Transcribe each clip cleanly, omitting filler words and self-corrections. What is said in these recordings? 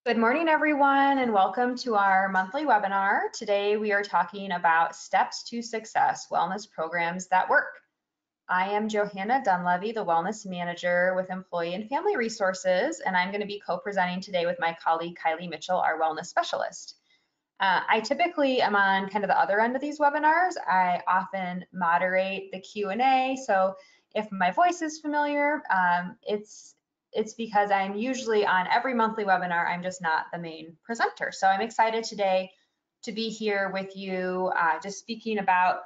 Good morning, everyone, and welcome to our monthly webinar. Today, we are talking about steps to success, wellness programs that work. I am Johanna Dunlevy, the Wellness Manager with Employee and Family Resources, and I'm going to be co-presenting today with my colleague, Kylie Mitchell, our Wellness Specialist. I typically am on kind of the other end of these webinars. I often moderate the Q&A, so if my voice is familiar, it's because I'm usually on every monthly webinar. I'm just not the main presenter. So I'm excited today to be here with you, just speaking about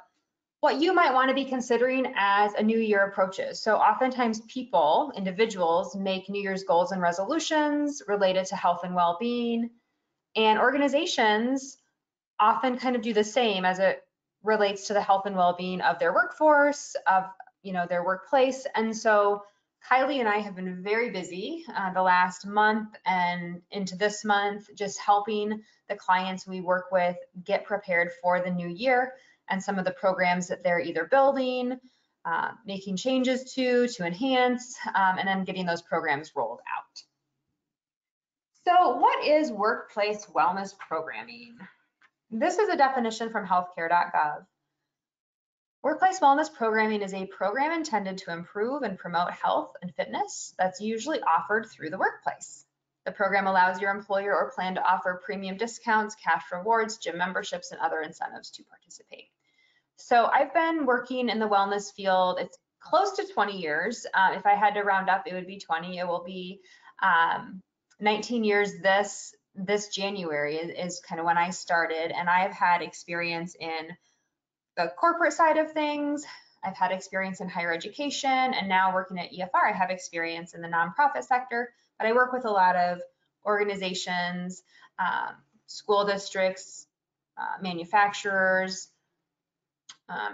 what you might want to be considering as a new year approaches. So oftentimes people, individuals, make New Year's goals and resolutions related to health and well-being, and organizations often kind of do the same as it relates to the health and well-being of their workforce, of their workplace. And so Kylie and I have been very busy the last month and into this month, just helping the clients we work with get prepared for the new year and some of the programs that they're either building, making changes to enhance, and then getting those programs rolled out. So what is workplace wellness programming? This is a definition from healthcare.gov. Workplace wellness programming is a program intended to improve and promote health and fitness that's usually offered through the workplace. The program allows your employer or plan to offer premium discounts, cash rewards, gym memberships, and other incentives to participate. So I've been working in the wellness field, it's close to 20 years. If I had to round up, it would be 20. It will be 19 years this January is kind of when I started, and I've had experience in the corporate side of things. I've had experience in higher education, and now working at EFR, I have experience in the nonprofit sector, but I work with a lot of organizations, school districts, manufacturers,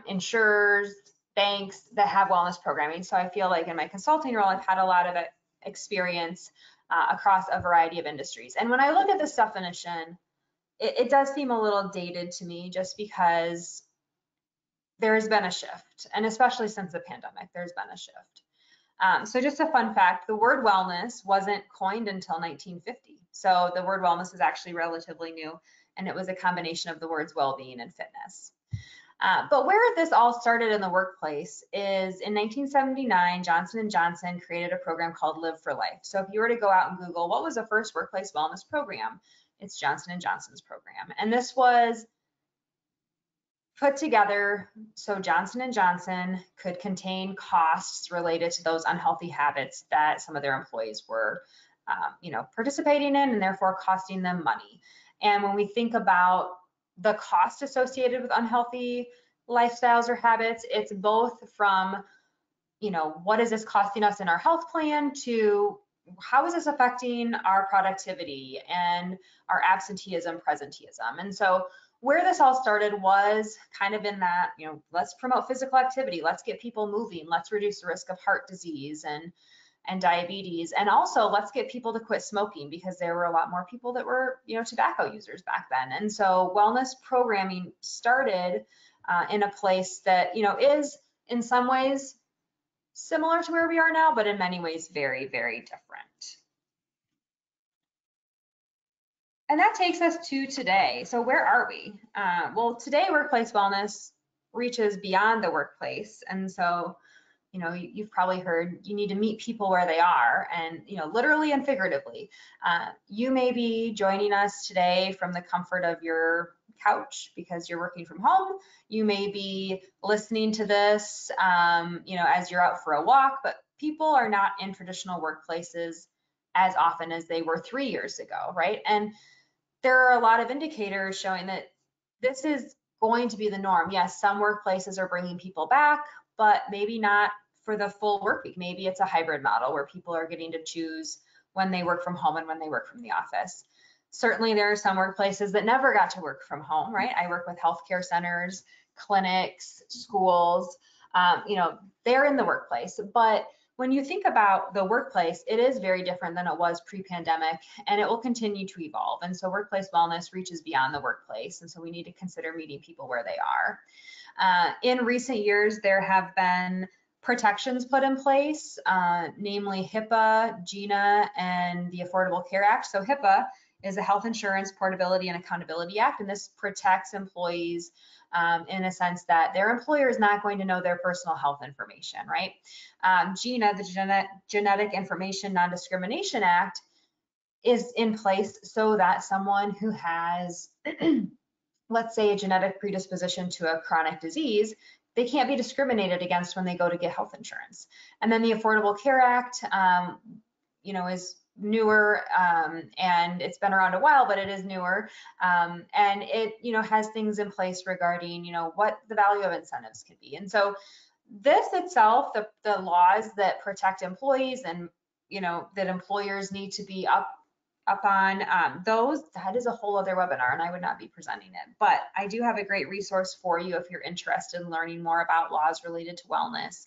insurers, banks that have wellness programming. So I feel like in my consulting role, I've had a lot of experience across a variety of industries. And when I look at this definition, it does seem a little dated to me, just because there has been a shift, and especially since the pandemic, there's been a shift. So just a fun fact, the word wellness wasn't coined until 1950. So the word wellness is actually relatively new, and it was a combination of the words well-being and fitness. But where this all started in the workplace is in 1979, Johnson & Johnson created a program called Live for Life. So if you were to go out and Google, what was the first workplace wellness program? It's Johnson & Johnson's program. And this was put together so Johnson & Johnson could contain costs related to those unhealthy habits that some of their employees were participating in, and therefore costing them money. And when we think about the cost associated with unhealthy lifestyles or habits, it's both from, what is this costing us in our health plan, to how is this affecting our productivity and our absenteeism, presenteeism. And so where this all started was kind of in that, let's promote physical activity, let's get people moving, let's reduce the risk of heart disease and diabetes, and also let's get people to quit smoking, because there were a lot more people that were, tobacco users back then. And so wellness programming started in a place that, is in some ways similar to where we are now, but in many ways very, very different. And that takes us to today. So where are we? Well, today workplace wellness reaches beyond the workplace. And so, you've probably heard you need to meet people where they are, and, literally and figuratively. You may be joining us today from the comfort of your couch because you're working from home. You may be listening to this, as you're out for a walk, but people are not in traditional workplaces as often as they were 3 years ago, right? And there are a lot of indicators showing that this is going to be the norm. Yes, some workplaces are bringing people back, but maybe not for the full work week. Maybe it's a hybrid model where people are getting to choose when they work from home and when they work from the office. Certainly there are some workplaces that never got to work from home, right? I work with healthcare centers, clinics, schools, they're in the workplace. But when you think about the workplace, it is very different than it was pre-pandemic, and it will continue to evolve. And so workplace wellness reaches beyond the workplace. And so we need to consider meeting people where they are. In recent years, there have been protections put in place, namely HIPAA, GINA, and the Affordable Care Act. So HIPAA is the Health Insurance Portability and Accountability Act, and this protects employees in a sense that their employer is not going to know their personal health information, right? GINA, the Genetic Information Non-Discrimination Act, is in place so that someone who has, let's say, a genetic predisposition to a chronic disease, they can't be discriminated against when they go to get health insurance. And then the Affordable Care Act, is newer, and it's been around a while, but it is newer, and it has things in place regarding what the value of incentives could be. And so this itself, the laws that protect employees and that employers need to be up on, that is a whole other webinar, and I would not be presenting it. But I do have a great resource for you if you're interested in learning more about laws related to wellness.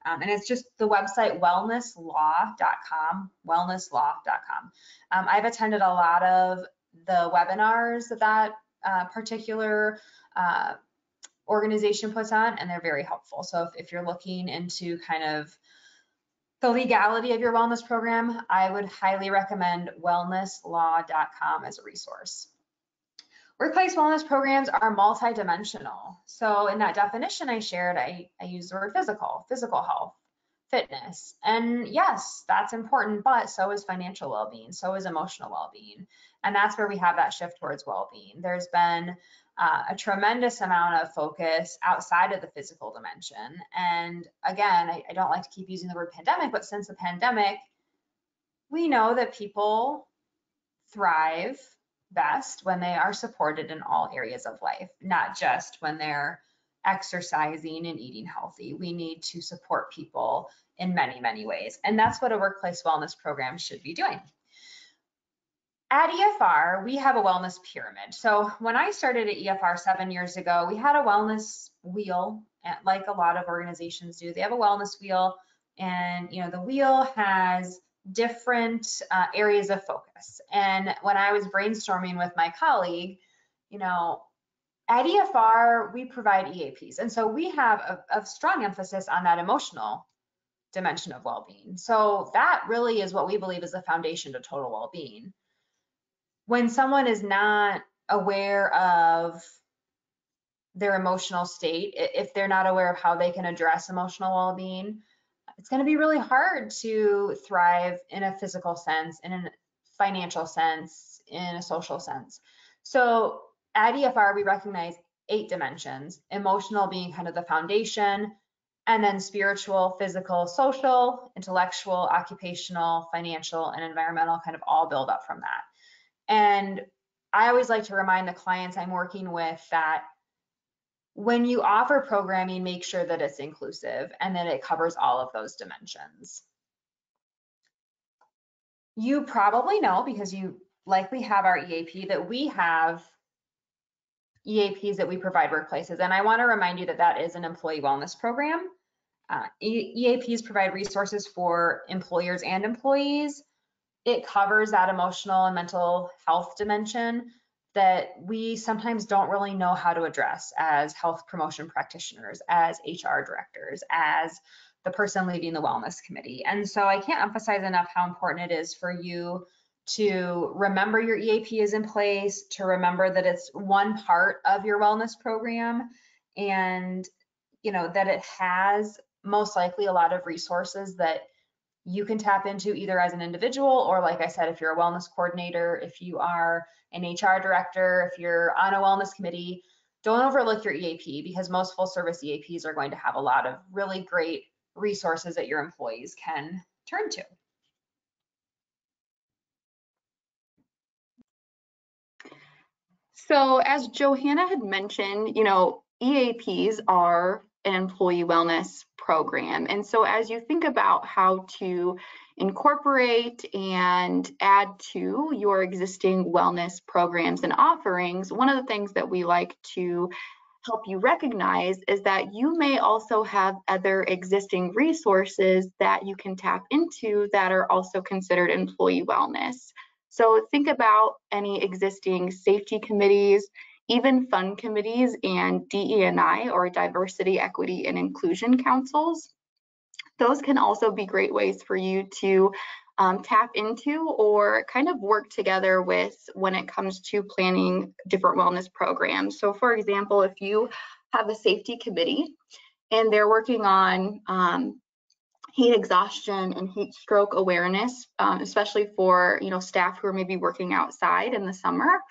And it's just the website wellnesslaw.com, wellnesslaw.com. I've attended a lot of the webinars that particular organization puts on, and they're very helpful. So if you're looking into kind of the legality of your wellness program, I would highly recommend wellnesslaw.com as a resource. Workplace wellness programs are multidimensional. So in that definition I shared, I use the word physical health, fitness. And yes, that's important, but so is financial well-being, so is emotional well-being. And that's where we have that shift towards well-being. There's been a tremendous amount of focus outside of the physical dimension. And again, I don't like to keep using the word pandemic, but since the pandemic, we know that people thrive best when they are supported in all areas of life, not just when they're exercising and eating healthy. We need to support people in many, many ways. And that's what a workplace wellness program should be doing. At EFR, we have a wellness pyramid. So when I started at EFR 7 years ago, we had a wellness wheel, like a lot of organizations do. They have a wellness wheel, and the wheel has different areas of focus. And when I was brainstorming with my colleague, at EFR, we provide EAPs. And so we have a strong emphasis on that emotional dimension of well-being. So that really is what we believe is the foundation to total well-being. When someone is not aware of their emotional state, if they're not aware of how they can address emotional well-being, it's going to be really hard to thrive in a physical sense, in a financial sense, in a social sense. So at EFR, we recognize 8 dimensions, emotional being kind of the foundation, and then spiritual, physical, social, intellectual, occupational, financial, and environmental kind of all build up from that. And I always like to remind the clients I'm working with that when you offer programming, make sure that it's inclusive and that it covers all of those dimensions. You probably know, because you likely have our EAP, that we have EAPs that we provide workplaces. And I want to remind you that that is an employee wellness program. EAPs provide resources for employers and employees. It covers that emotional and mental health dimension that we sometimes don't really know how to address as health promotion practitioners, as HR directors, as the person leading the wellness committee. And so I can't emphasize enough how important it is for you to remember your EAP is in place, to remember that it's one part of your wellness program, and that it has most likely a lot of resources that you can tap into either as an individual, or like I said, if you're a wellness coordinator, if you are an HR director, if you're on a wellness committee, don't overlook your EAP, because most full service EAPs are going to have a lot of really great resources that your employees can turn to. So as Johanna had mentioned, EAPs are an employee wellness program. And so as you think about how to incorporate and add to your existing wellness programs and offerings, one of the things that we like to help you recognize is that you may also have other existing resources that you can tap into that are also considered employee wellness. So think about any existing safety committees, even fund committees, and DE&I, or diversity, equity, and inclusion councils. Those can also be great ways for you to tap into or kind of work together with when it comes to planning different wellness programs. So for example, if you have a safety committee and they're working on heat exhaustion and heat stroke awareness, especially for staff who are maybe working outside in the summer,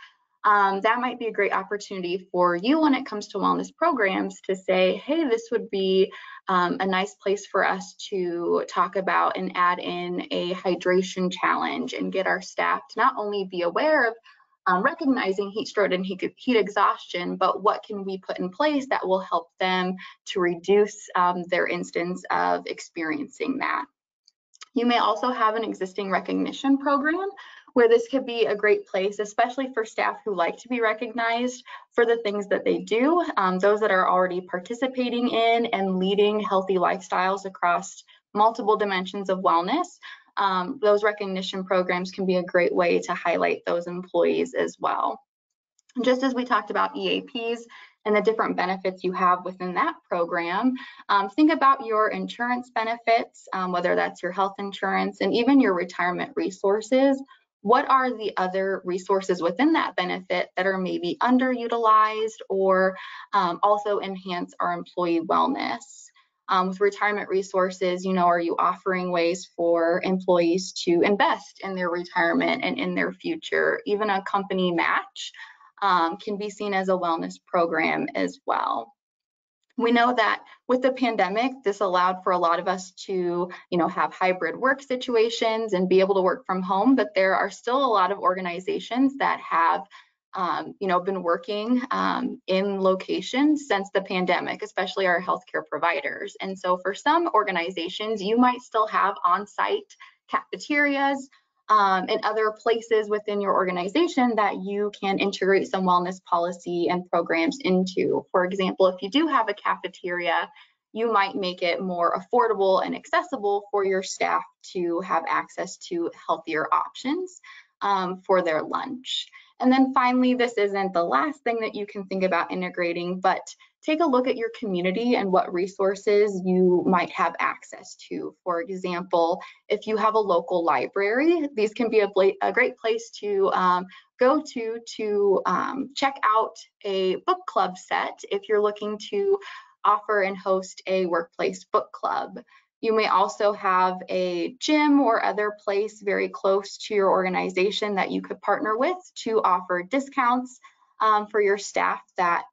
that might be a great opportunity for you when it comes to wellness programs to say, hey, this would be a nice place for us to talk about and add in a hydration challenge and get our staff to not only be aware of recognizing heat stroke and heat exhaustion, but what can we put in place that will help them to reduce their instance of experiencing that. You may also have an existing recognition program where this could be a great place, especially for staff who like to be recognized for the things that they do, those that are already participating in and leading healthy lifestyles across multiple dimensions of wellness. Those recognition programs can be a great way to highlight those employees as well. Just as we talked about EAPs and the different benefits you have within that program, think about your insurance benefits, whether that's your health insurance and even your retirement resources. What are the other resources within that benefit that are maybe underutilized or also enhance our employee wellness? With retirement resources, are you offering ways for employees to invest in their retirement and in their future? Even a company match can be seen as a wellness program as well. We know that with the pandemic, this allowed for a lot of us to, have hybrid work situations and be able to work from home, but there are still a lot of organizations that have been working in locations since the pandemic, especially our healthcare providers. And so for some organizations, you might still have on-site cafeterias and other places within your organization that you can integrate some wellness policy and programs into. For example, if you do have a cafeteria, you might make it more affordable and accessible for your staff to have access to healthier options for their lunch. And then finally, this isn't the last thing that you can think about integrating, but take a look at your community and what resources you might have access to. For example, if you have a local library, these can be a great place to go to check out a book club set if you're looking to offer and host a workplace book club. You may also have a gym or other place very close to your organization that you could partner with to offer discounts for your staff that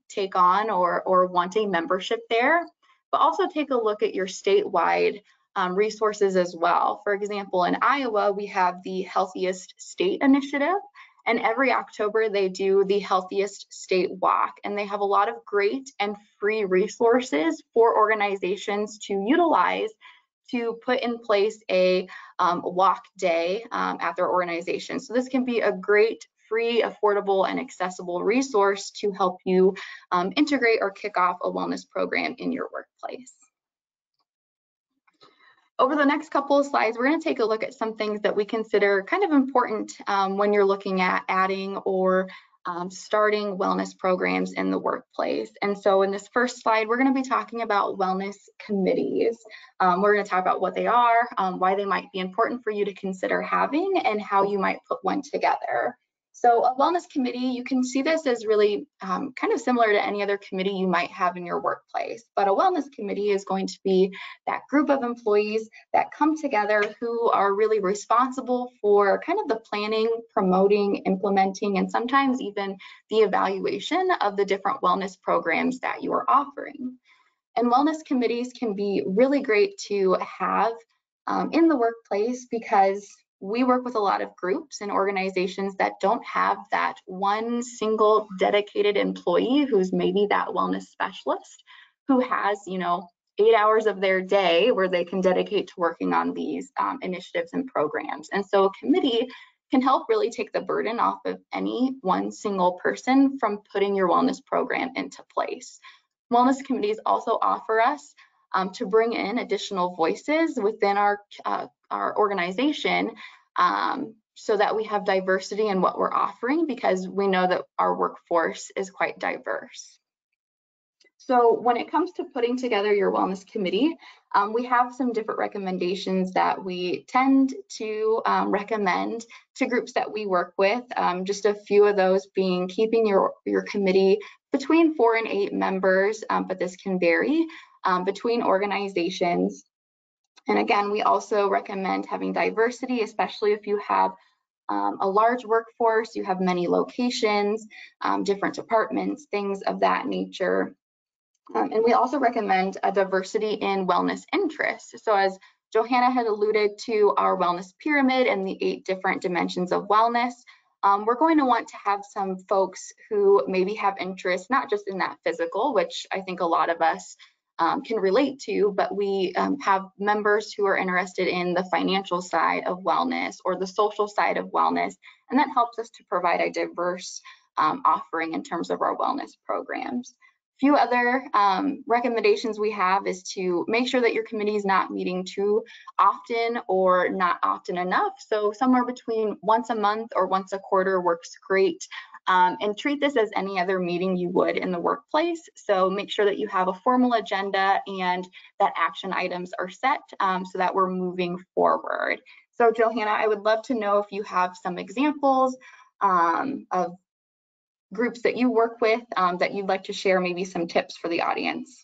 take on or want a membership there. But also take a look at your statewide resources as well. For example, in Iowa, we have the Healthiest State Initiative, and every October they do the Healthiest State Walk, and they have a lot of great and free resources for organizations to utilize to put in place a walk day at their organization. So this can be a great, free, affordable, and accessible resource to help you integrate or kick off a wellness program in your workplace. Over the next couple of slides, we're going to take a look at some things that we consider kind of important when you're looking at adding or starting wellness programs in the workplace. And so in this first slide, we're going to be talking about wellness committees. We're going to talk about what they are, why they might be important for you to consider having, and how you might put one together. So a wellness committee, you can see this as really kind of similar to any other committee you might have in your workplace. But a wellness committee is going to be that group of employees that come together who are really responsible for kind of the planning, promoting, implementing, and sometimes even the evaluation of the different wellness programs that you are offering. And wellness committees can be really great to have in the workplace because we work with a lot of groups and organizations that don't have that one single dedicated employee who's maybe that wellness specialist who has, 8 hours of their day where they can dedicate to working on these initiatives and programs. And so a committee can help really take the burden off of any one single person from putting your wellness program into place. Wellness committees also offer us to bring in additional voices within our organization so that we have diversity in what we're offering, because we know that our workforce is quite diverse. So when it comes to putting together your wellness committee, we have some different recommendations that we tend to recommend to groups that we work with. Just a few of those being keeping your committee between 4 and 8 members, but this can vary between organizations. And again, we also recommend having diversity, especially if you have a large workforce, you have many locations, different departments, things of that nature. And we also recommend a diversity in wellness interests. So as Johanna had alluded to our wellness pyramid and the 8 different dimensions of wellness, we're going to want to have some folks who maybe have interest, not just in that physical, which I think a lot of us can relate to, but we have members who are interested in the financial side of wellness or the social side of wellness, and that helps us to provide a diverse offering in terms of our wellness programs. Few other recommendations we have is to make sure that your committee is not meeting too often or not often enough. So somewhere between once a month or once a quarter works great. And treat this as any other meeting you would in the workplace. So make sure that you have a formal agenda and that action items are set so that we're moving forward. So Johanna, I would love to know if you have some examples of groups that you work with that you'd like to share, maybe some tips for the audience.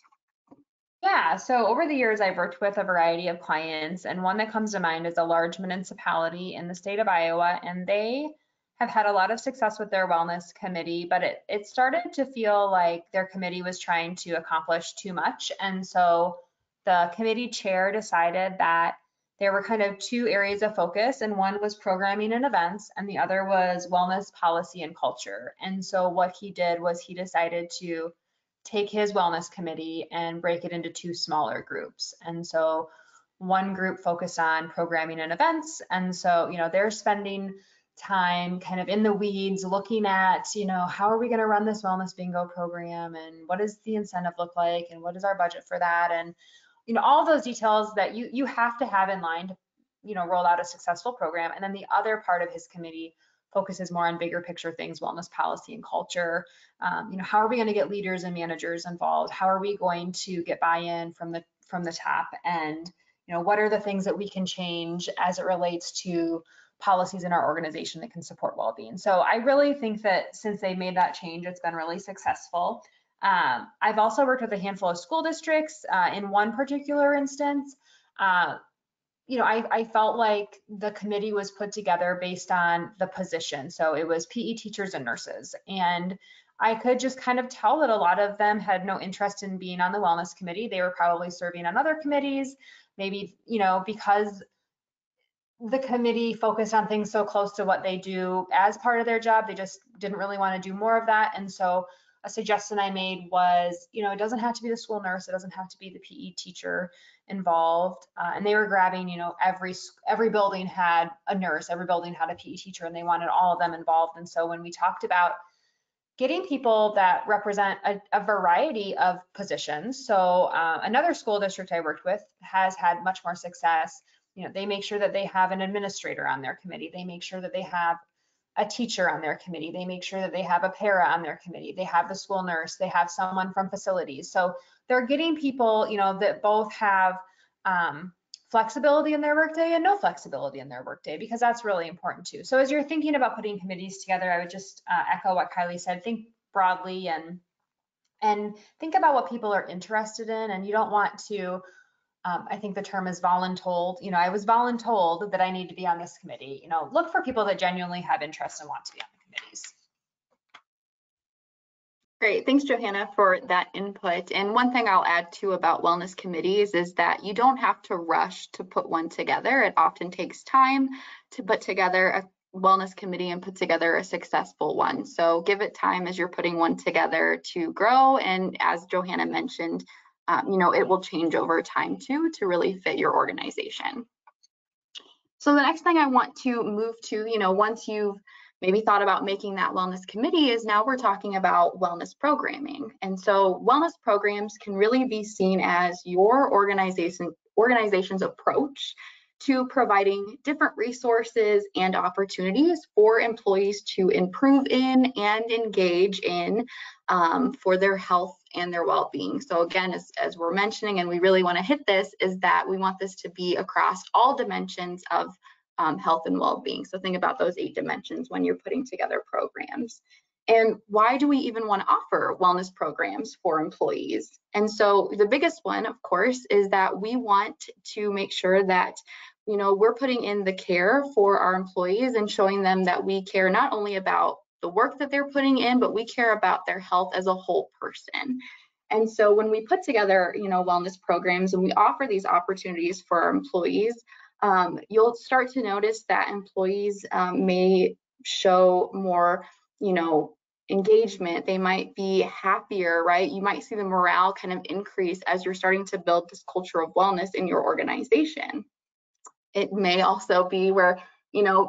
Yeah, so over the years, I've worked with a variety of clients, and one that comes to mind is a large municipality in the state of Iowa, and they have had a lot of success with their wellness committee, but it started to feel like their committee was trying to accomplish too much. And so the committee chair decided that there were kind of 2 areas of focus, and one was programming and events, and the other was wellness policy and culture. And so what he did was he decided to take his wellness committee and break it into 2 smaller groups. And so one group focused on programming and events. And so, they're spending time kind of in the weeds looking at, how are we going to run this wellness bingo program, and what does the incentive look like, and what is our budget for that, and all those details that you have to have in line to roll out a successful program. And then the other part of his committee focuses more on bigger picture things, wellness policy and culture. How are we going to get leaders and managers involved? How are we going to get buy-in from the top? And what are the things that we can change as it relates to policies in our organization that can support well-being? So I really think that since they made that change, it's been really successful. I've also worked with a handful of school districts. In one particular instance, I felt like the committee was put together based on the position. So it was PE teachers and nurses. And I could just kind of tell that a lot of them had no interest in being on the wellness committee. They were probably serving on other committees, maybe, because the committee focused on things so close to what they do as part of their job. They just didn't really want to do more of that. And so a suggestion I made was, it doesn't have to be the school nurse, it doesn't have to be the PE teacher involved. And they were grabbing, every building had a nurse, every building had a PE teacher, and they wanted all of them involved. And so when we talked about getting people that represent a variety of positions, so another school district I worked with has had much more success. They make sure that they have an administrator on their committee. They make sure that they have a teacher on their committee. They make sure that they have a para on their committee. They have the school nurse. They have someone from facilities. So they're getting people, that both have flexibility in their workday and no flexibility in their workday, because that's really important too. So as you're thinking about putting committees together, I would just echo what Kylie said. Think broadly and think about what people are interested in. And you don't want to, I think the term is voluntold. I was voluntold that I need to be on this committee. Look for people that genuinely have interest and want to be on the committees. Great, thanks Johanna for that input. And one thing I'll add too about wellness committees is that you don't have to rush to put one together. It often takes time to put together a wellness committee and put together a successful one. So give it time as you're putting one together to grow. And as Johanna mentioned, it will change over time too to really fit your organization. So the next thing I want to move to, once you've maybe thought about making that wellness committee, is now we're talking about wellness programming. And so wellness programs can really be seen as your organization's approach to providing different resources and opportunities for employees to improve in and engage in for their health and their well-being. So again, as we're mentioning, and we really want to hit this, is that we want this to be across all dimensions of health and well-being. So think about those 8 dimensions when you're putting together programs. And why do we even want to offer wellness programs for employees? And so the biggest one, of course, is that we want to make sure that we're putting in the care for our employees and showing them that we care not only about the work that they're putting in, but we care about their health as a whole person. And so when we put together, wellness programs and we offer these opportunities for our employees, you'll start to notice that employees may show more, engagement. They might be happier, right? You might see the morale kind of increase as you're starting to build this culture of wellness in your organization. It may also be where,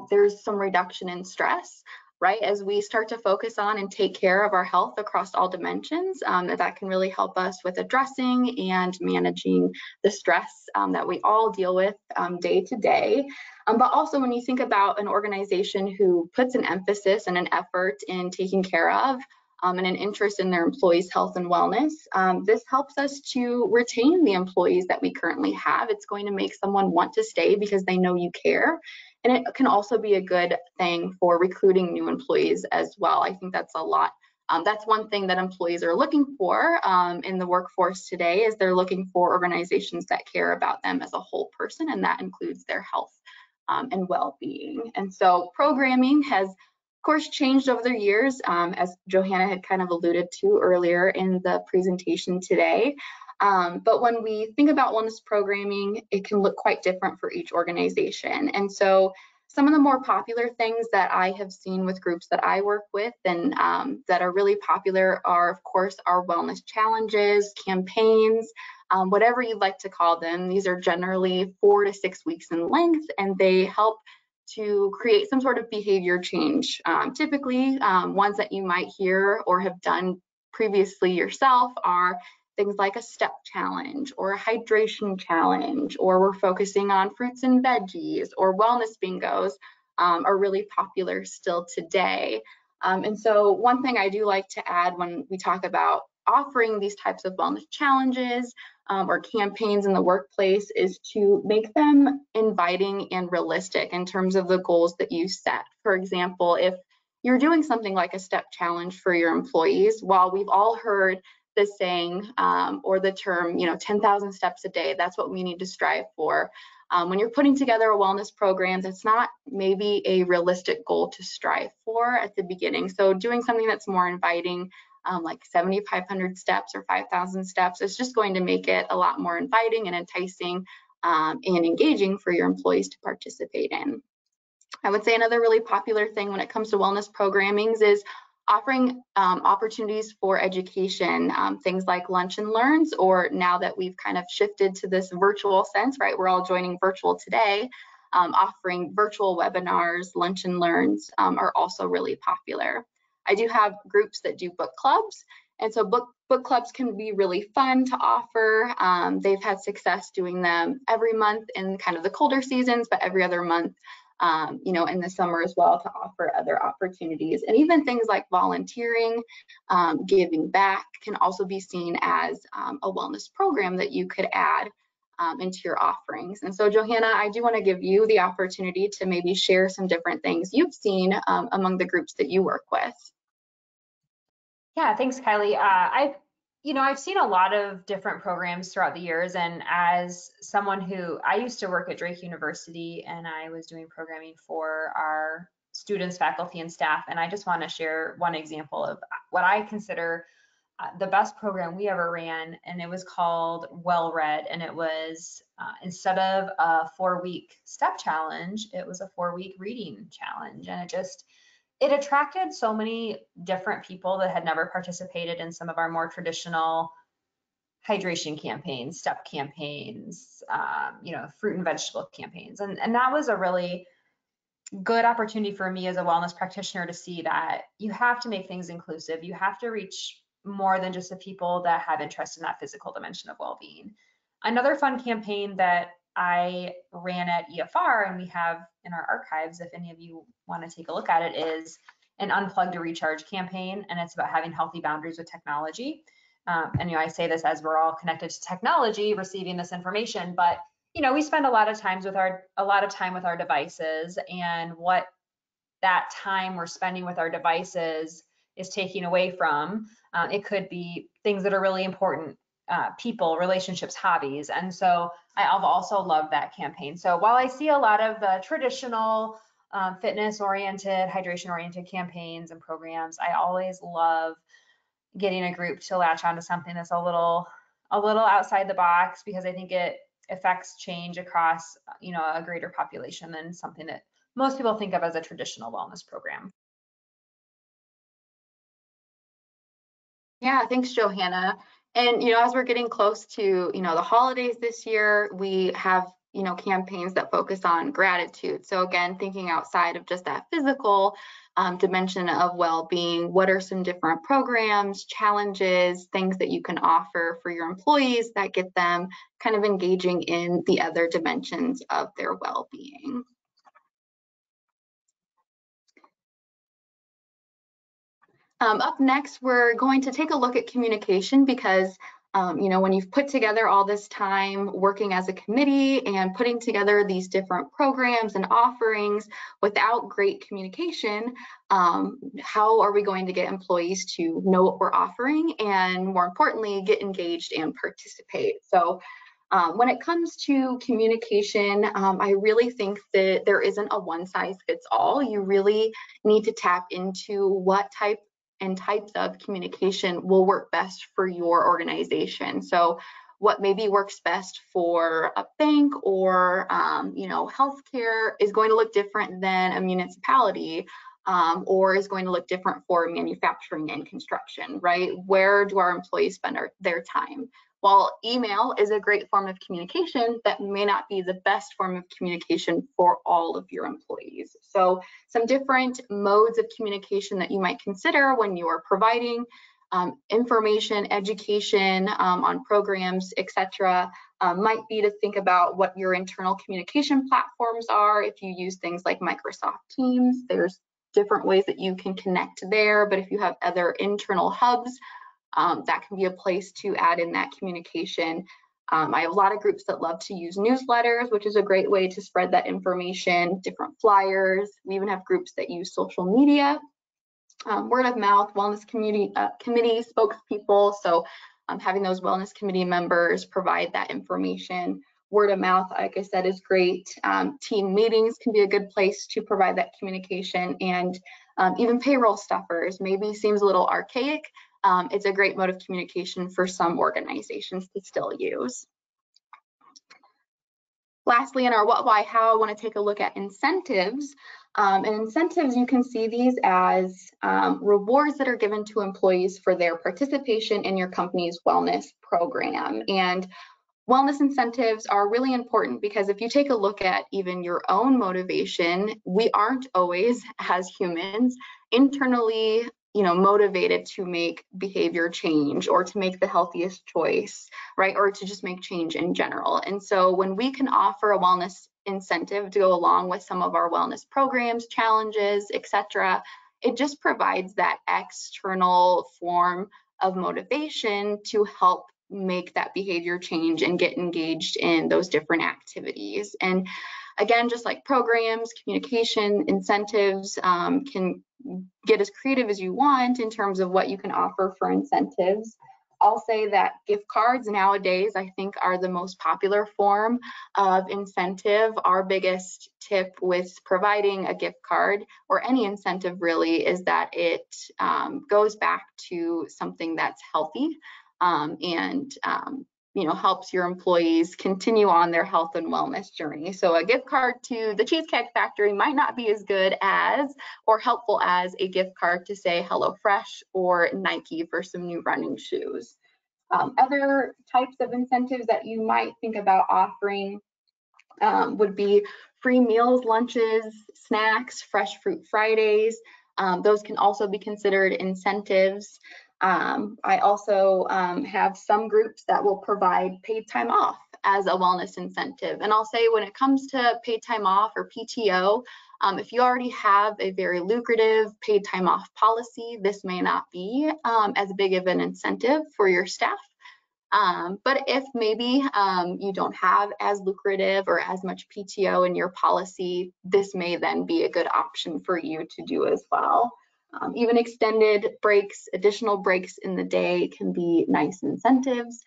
there's some reduction in stress, right? As we start to focus on and take care of our health across all dimensions, that can really help us with addressing and managing the stress that we all deal with day to day. But also when you think about an organization who puts an emphasis and an effort in taking care of and an interest in their employees' health and wellness, this helps us to retain the employees that we currently have. It's going to make someone want to stay because they know you care. And it can also be a good thing for recruiting new employees as well. I think that's a lot. That's one thing that employees are looking for in the workforce today, is they're looking for organizations that care about them as a whole person, and that includes their health and well-being. And so programming has, of course, changed over the years, as Johanna had kind of alluded to earlier in the presentation today. But when we think about wellness programming, it can look quite different for each organization. And so some of the more popular things that I have seen with groups that I work with and that are really popular are, of course, our wellness challenges, campaigns, whatever you'd like to call them. These are generally 4 to 6 weeks in length, and they help to create some sort of behavior change. Typically, ones that you might hear or have done previously yourself are things like a step challenge or a hydration challenge, or we're focusing on fruits and veggies, or wellness bingos are really popular still today. And so one thing I do like to add when we talk about offering these types of wellness challenges or campaigns in the workplace is to make them inviting and realistic in terms of the goals that you set. For example, if you're doing something like a step challenge for your employees, while we've all heard the saying or the term, 10,000 steps a day, that's what we need to strive for. When you're putting together a wellness program, that's not maybe a realistic goal to strive for at the beginning. So doing something that's more inviting, like 7,500 steps or 5,000 steps, is just going to make it a lot more inviting and enticing and engaging for your employees to participate in. I would say another really popular thing when it comes to wellness programmings is offering opportunities for education, things like lunch and learns, or now that we've kind of shifted to this virtual sense, right? We're all joining virtual today. Offering virtual webinars, lunch and learns are also really popular. I do have groups that do book clubs, and so book clubs can be really fun to offer. They've had success doing them every month in kind of the colder seasons, but every other month in the summer as well, to offer other opportunities. And even things like volunteering, giving back can also be seen as a wellness program that you could add into your offerings. And so Johanna, I do want to give you the opportunity to maybe share some different things you've seen among the groups that you work with. Yeah, thanks, Kylie. I've seen a lot of different programs throughout the years, and as someone who, I used to work at Drake University, and I was doing programming for our students, faculty, and staff, and I just want to share one example of what I consider the best program we ever ran, and it was called Well Read, and it was instead of a 4-week step challenge, it was a 4-week reading challenge, and it attracted so many different people that had never participated in some of our more traditional hydration campaigns, step campaigns, fruit and vegetable campaigns. And that was a really good opportunity for me as a wellness practitioner to see that you have to make things inclusive. You have to reach more than just the people that have interest in that physical dimension of well-being. Another fun campaign that I ran at EFR, and we have in our archives, if any of you want to take a look at it, is an Unplug to Recharge campaign, and it's about having healthy boundaries with technology. And I say this as we're all connected to technology, receiving this information, but we spend a lot of time with our devices, and what that time we're spending with our devices is taking away from. It could be things that are really important, people, relationships, hobbies. And so I've also loved that campaign. So while I see a lot of the traditional fitness-oriented, hydration-oriented campaigns and programs, I always love getting a group to latch onto something that's a little outside the box, because I think it affects change across a greater population than something that most people think of as a traditional wellness program. Yeah, thanks, Johanna. And as we're getting close to the holidays this year, we have campaigns that focus on gratitude. So again, thinking outside of just that physical dimension of well-being, what are some different programs, challenges, things that you can offer for your employees that get them kind of engaging in the other dimensions of their well-being? Up next, we're going to take a look at communication, because when you've put together all this time working as a committee and putting together these different programs and offerings without great communication, how are we going to get employees to know what we're offering, and more importantly, get engaged and participate? So when it comes to communication, I really think that there isn't a one size fits all. You really need to tap into what types of communication will work best for your organization. So what maybe works best for a bank or healthcare is going to look different than a municipality, or is going to look different for manufacturing and construction, right? Where do our employees spend their time? While email is a great form of communication, that may not be the best form of communication for all of your employees. So some different modes of communication that you might consider when you are providing information, education on programs, etc., might be to think about what your internal communication platforms are. If you use things like Microsoft Teams, there's different ways that you can connect there. But if you have other internal hubs, that can be a place to add in that communication. I have a lot of groups that love to use newsletters, which is a great way to spread that information, different flyers. We even have groups that use social media, word of mouth, wellness committee spokespeople. So having those wellness committee members provide that information. Word of mouth, like I said, is great. Team meetings can be a good place to provide that communication, and even payroll stuffers maybe seems a little archaic. It's a great mode of communication for some organizations to still use. Lastly, in our what, why, how, I want to take a look at incentives. And incentives, you can see these as rewards that are given to employees for their participation in your company's wellness program. And wellness incentives are really important, because if you take a look at even your own motivation, we aren't always, as humans, internally motivated to make behavior change or to make the healthiest choice, right? Or to just make change in general. And so when we can offer a wellness incentive to go along with some of our wellness programs, challenges, etc., it just provides that external form of motivation to help make that behavior change and get engaged in those different activities. And again, just like programs, communication, incentives can get as creative as you want in terms of what you can offer for incentives. I'll say that gift cards nowadays, I think, are the most popular form of incentive. Our biggest tip with providing a gift card, or any incentive really, is that it goes back to something that's healthy and helps your employees continue on their health and wellness journey. So a gift card to the Cheesecake Factory might not be as good as or helpful as a gift card to, say, HelloFresh or Nike for some new running shoes. Other types of incentives that you might think about offering would be free meals, lunches, snacks, Fresh Fruit Fridays. Those can also be considered incentives. I also have some groups that will provide paid time off as a wellness incentive. And I'll say when it comes to paid time off or PTO, if you already have a very lucrative paid time off policy, this may not be as big of an incentive for your staff. But if maybe you don't have as lucrative or as much PTO in your policy, this may then be a good option for you to do as well. Even extended breaks, additional breaks in the day can be nice incentives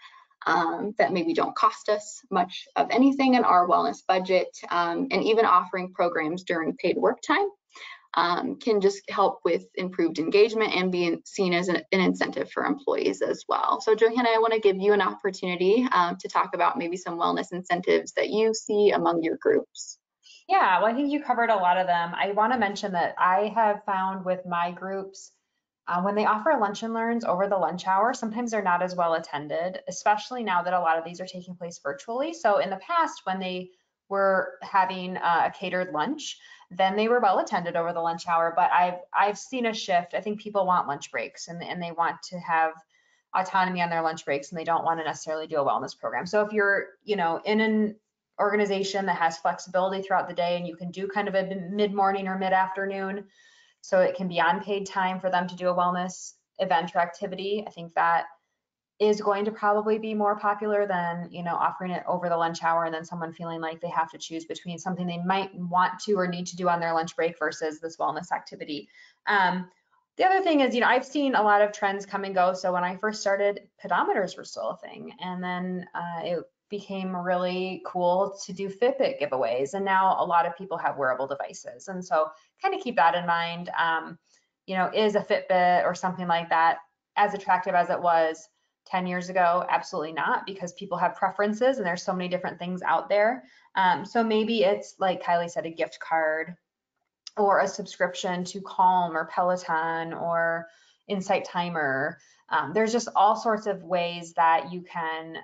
that maybe don't cost us much of anything in our wellness budget. And even offering programs during paid work time can just help with improved engagement and being seen as an incentive for employees as well. So Johanna, I want to give you an opportunity to talk about maybe some wellness incentives that you see among your groups. Yeah, well, I think you covered a lot of them. I want to mention that I have found with my groups, when they offer lunch and learns over the lunch hour, sometimes they're not as well attended, especially now that a lot of these are taking place virtually. So in the past, when they were having a catered lunch, then they were well attended over the lunch hour. But I've seen a shift. I think people want lunch breaks and they want to have autonomy on their lunch breaks and they don't want to necessarily do a wellness program. So if you're, in an organization that has flexibility throughout the day and you can do kind of a mid-morning or mid-afternoon, so it can be unpaid time for them to do a wellness event or activity, I think that is going to probably be more popular than, offering it over the lunch hour and then someone feeling like they have to choose between something they might want to or need to do on their lunch break versus this wellness activity. The other thing is, I've seen a lot of trends come and go. So when I first started, pedometers were still a thing. And then it became really cool to do Fitbit giveaways. And now a lot of people have wearable devices. And so kind of keep that in mind. Is a Fitbit or something like that as attractive as it was 10 years ago? Absolutely not, because people have preferences and there's so many different things out there. So maybe it's like Kylie said, a gift card or a subscription to Calm or Peloton or Insight Timer. There's just all sorts of ways that you can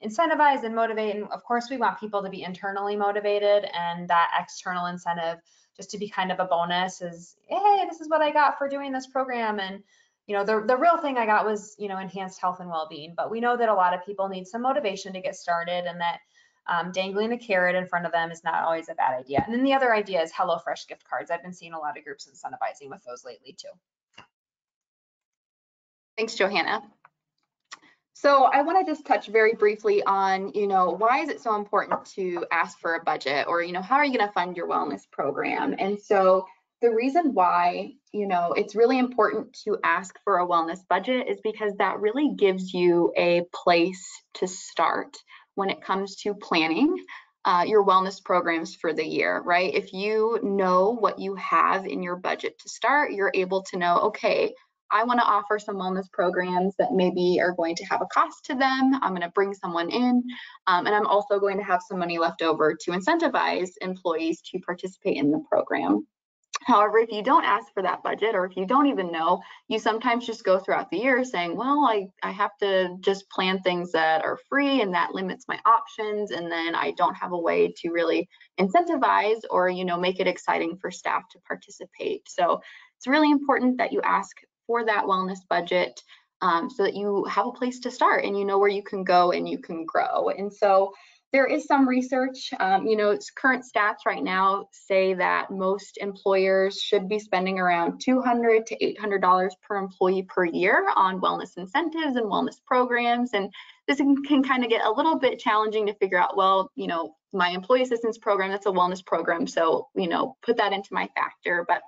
incentivize and motivate. And of course, we want people to be internally motivated, and that external incentive just to be kind of a bonus is, hey, this is what I got for doing this program. And the real thing I got was, enhanced health and well-being. But we know that a lot of people need some motivation to get started, and that dangling a carrot in front of them is not always a bad idea. And then the other idea is HelloFresh gift cards. I've been seeing a lot of groups incentivizing with those lately too. Thanks, Johanna. So I want to just touch very briefly on, why is it so important to ask for a budget, or, how are you going to fund your wellness program? And so the reason why, it's really important to ask for a wellness budget is because that really gives you a place to start when it comes to planning your wellness programs for the year, right? If you know what you have in your budget to start, you're able to know, okay, I want to offer some wellness programs that maybe are going to have a cost to them. I'm going to bring someone in, and I'm also going to have some money left over to incentivize employees to participate in the program. However, if you don't ask for that budget, or if you don't even know, you sometimes just go throughout the year saying, well, I have to just plan things that are free, and that limits my options, and then I don't have a way to really incentivize or make it exciting for staff to participate. So it's really important that you ask for that wellness budget so that you have a place to start and you know where you can go and you can grow. And so there is some research, current stats right now say that most employers should be spending around $200 to $800 per employee per year on wellness incentives and wellness programs. And this can kind of get a little bit challenging to figure out, well, my employee assistance program, that's a wellness program. So, put that into my factor. But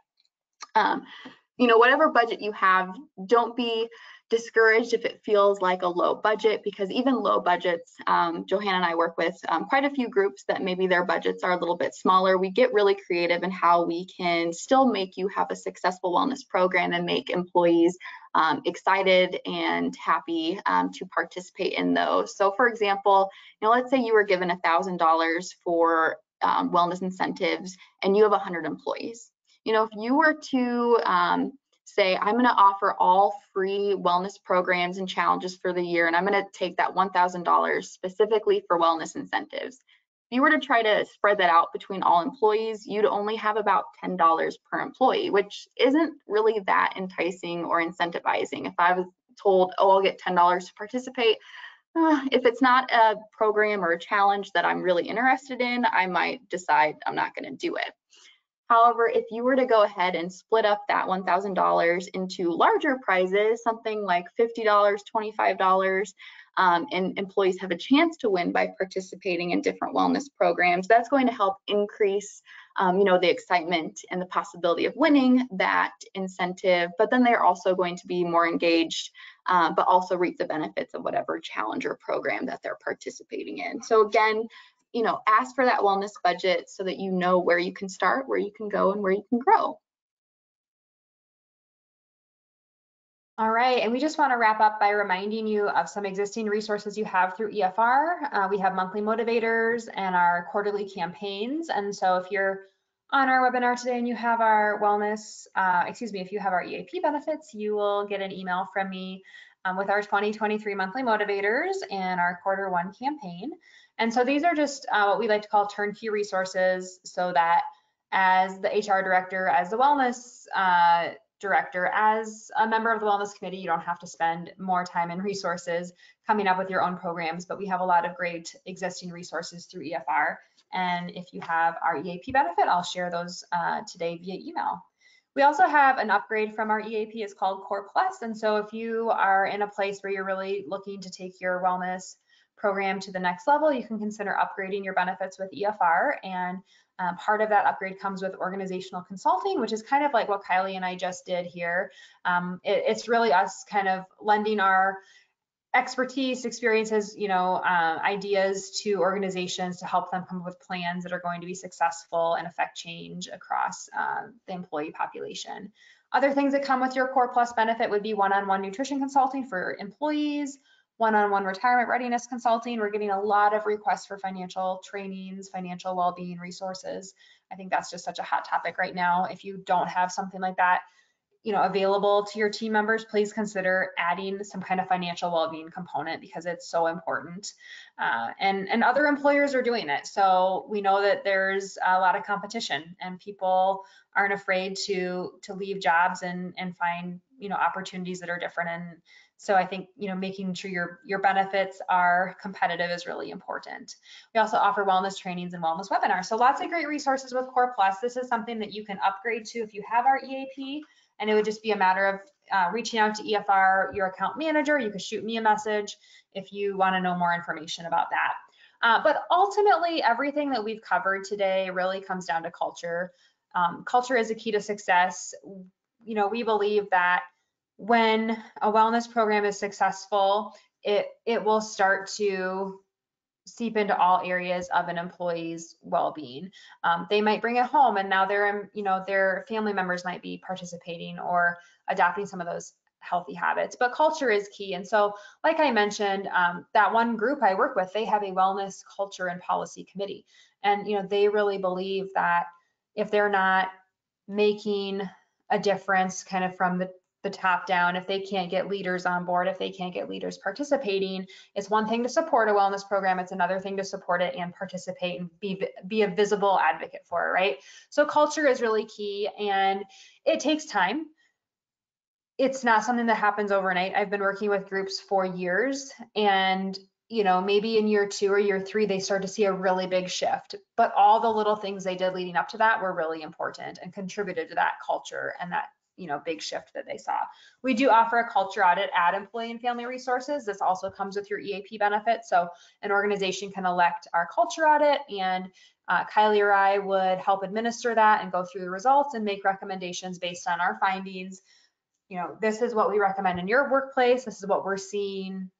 whatever budget you have, don't be discouraged if it feels like a low budget, because even low budgets, Johanna and I work with quite a few groups that maybe their budgets are a little bit smaller. We get really creative in how we can still make you have a successful wellness program and make employees excited and happy to participate in those. So for example, let's say you were given $1,000 for wellness incentives and you have 100 employees. If you were to say, I'm going to offer all free wellness programs and challenges for the year, and I'm going to take that $1,000 specifically for wellness incentives. If you were to try to spread that out between all employees, you'd only have about $10 per employee, which isn't really that enticing or incentivizing. If I was told, oh, I'll get $10 to participate, if it's not a program or a challenge that I'm really interested in, I might decide I'm not going to do it. However, if you were to go ahead and split up that $1,000 into larger prizes, something like $50, $25, and employees have a chance to win by participating in different wellness programs, that's going to help increase the excitement and the possibility of winning that incentive, but then they're also going to be more engaged, but also reap the benefits of whatever challenge or program that they're participating in. So again, ask for that wellness budget so that you know where you can start, where you can go, and where you can grow. All right, and we just want to wrap up by reminding you of some existing resources you have through EFR. We have monthly motivators and our quarterly campaigns. And so if you're on our webinar today and you have our if you have our EAP benefits, you will get an email from me with our 2023 monthly motivators and our Q1 campaign. And so these are just what we like to call turnkey resources, so that as the HR director, as the wellness director, as a member of the wellness committee, you don't have to spend more time and resources coming up with your own programs, but we have a lot of great existing resources through EFR. And if you have our EAP benefit, I'll share those today via email. We also have an upgrade from our EAP. It's called Core Plus. And so if you are in a place where you're really looking to take your wellness program to the next level, you can consider upgrading your benefits with EFR. And part of that upgrade comes with organizational consulting, which is kind of like what Kylie and I just did here. It's really us kind of lending our expertise, experiences, ideas to organizations to help them come up with plans that are going to be successful and affect change across the employee population. Other things that come with your Core Plus benefit would be one-on-one nutrition consulting for employees, one-on-one retirement readiness consulting. We're getting a lot of requests for financial trainings, financial well-being resources. I think that's just such a hot topic right now. If you don't have something like that, available to your team members, please consider adding some kind of financial well-being component, because it's so important. And other employers are doing it. So we know that there's a lot of competition, and people aren't afraid to leave jobs and find, opportunities that are different. And so I think, making sure your benefits are competitive is really important. We also offer wellness trainings and wellness webinars. So lots of great resources with Core Plus. This is something that you can upgrade to if you have our EAP. And it would just be a matter of reaching out to EFR, your account manager. You could shoot me a message if you want to know more information about that. But ultimately, everything that we've covered today really comes down to culture. Culture is a key to success. We believe that when a wellness program is successful, it will start to seep into all areas of an employee's well-being. They might bring it home, and now their family members might be participating or adopting some of those healthy habits. But culture is key. And so, like I mentioned, that one group I work with, they have a wellness culture and policy committee. And they really believe that if they're not making a difference kind of from the top down, if they can't get leaders on board, if they can't get leaders participating, it's one thing to support a wellness program, it's another thing to support it and participate and be a visible advocate for it, right? So culture is really key, and it takes time. It's not something that happens overnight. I've been working with groups for years, and maybe in year 2 or year 3, they start to see a really big shift. But all the little things they did leading up to that were really important and contributed to that culture and that big shift that they saw. We do offer a culture audit at Employee and Family Resources. This also comes with your EAP benefit. So an organization can elect our culture audit, and Kylie or I would help administer that and go through the results and make recommendations based on our findings. This is what we recommend in your workplace. This is what we're seeing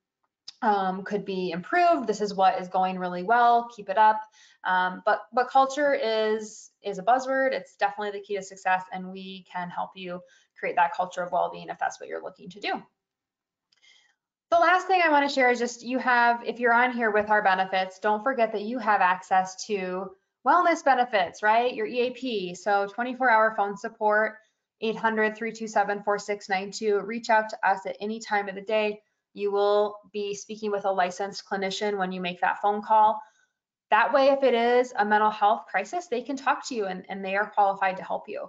could be improved. This is what is going really well. Keep it up. But culture is a buzzword. It's definitely the key to success, and we can help you create that culture of well-being if that's what you're looking to do. The last thing I want to share is just if you're on here with our benefits, don't forget that you have access to wellness benefits, right? Your EAP. So 24-hour phone support, 800-327-4692. Reach out to us at any time of the day. You will be speaking with a licensed clinician when you make that phone call. That way, if it is a mental health crisis, they can talk to you and they are qualified to help you.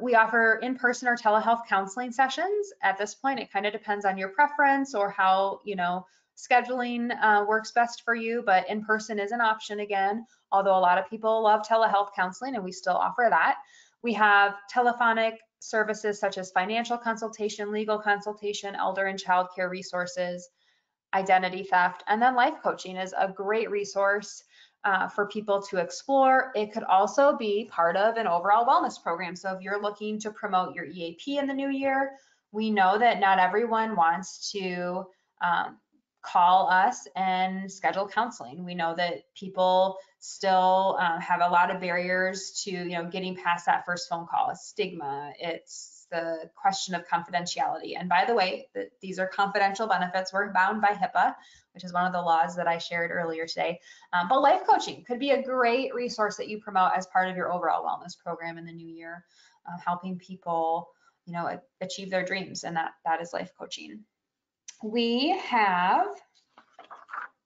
We offer in-person or telehealth counseling sessions. At this point, it kind of depends on your preference or how scheduling works best for you, but in person is an option again, although a lot of people love telehealth counseling and we still offer that. We have telephonic services such as financial consultation, legal consultation, elder and child care resources, identity theft, and then life coaching is a great resource for people to explore. It could also be part of an overall wellness program. So if you're looking to promote your EAP in the new year, we know that not everyone wants to call us and schedule counseling. We know that people still have a lot of barriers to, getting past that first phone call. It's stigma. It's the question of confidentiality. And by the way, these are confidential benefits. We're bound by HIPAA, which is one of the laws that I shared earlier today. But life coaching could be a great resource that you promote as part of your overall wellness program in the new year, helping people, achieve their dreams, and that is life coaching. We have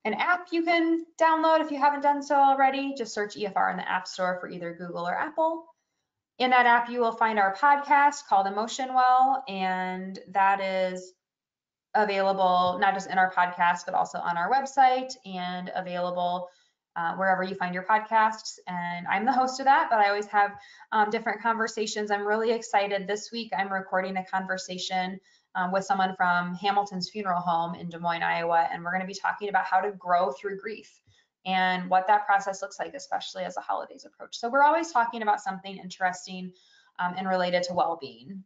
an app you can download if you haven't done so already. Just search EFR in the App Store for either Google or Apple. In that app, you will find our podcast called Emotion Well, and that is available not just in our podcast, but also on our website and available wherever you find your podcasts. And I'm the host of that, but I always have different conversations. I'm really excited. This week, I'm recording a conversation with someone from Hamilton's Funeral Home in Des Moines, Iowa, and we're going to be talking about how to grow through grief and what that process looks like, especially as the holidays approach. So we're always talking about something interesting and related to well-being.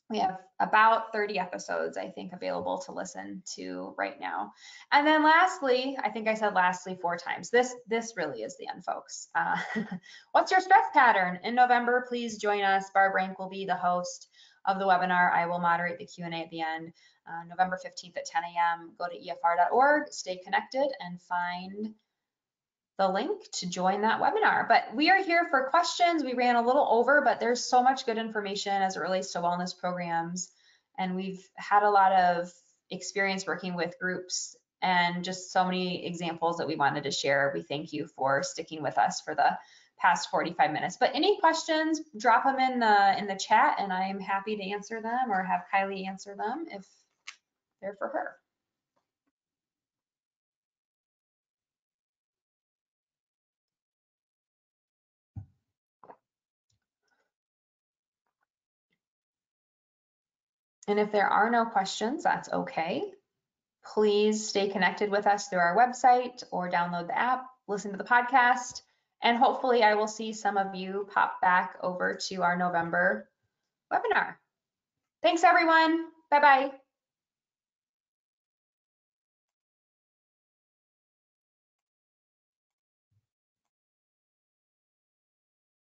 We have about 30 episodes, I think, available to listen to right now. And then lastly, I think I said lastly 4 times. This really is the end, folks. What's your stress pattern? In November, please join us. Barb Rank will be the host of the webinar. I will moderate the Q&A at the end. November 15th at 10 a.m. Go to efr.org, stay connected, and find the link to join that webinar. But we are here for questions. We ran a little over, but there's so much good information as it relates to wellness programs. And we've had a lot of experience working with groups and just so many examples that we wanted to share. We thank you for sticking with us for the past 45 minutes. But any questions, drop them in the chat and I'm happy to answer them or have Kylie answer them if they're for her. And if there are no questions, that's okay. Please stay connected with us through our website or download the app, listen to the podcast, and hopefully I will see some of you pop back over to our November webinar. Thanks, everyone. Bye-bye.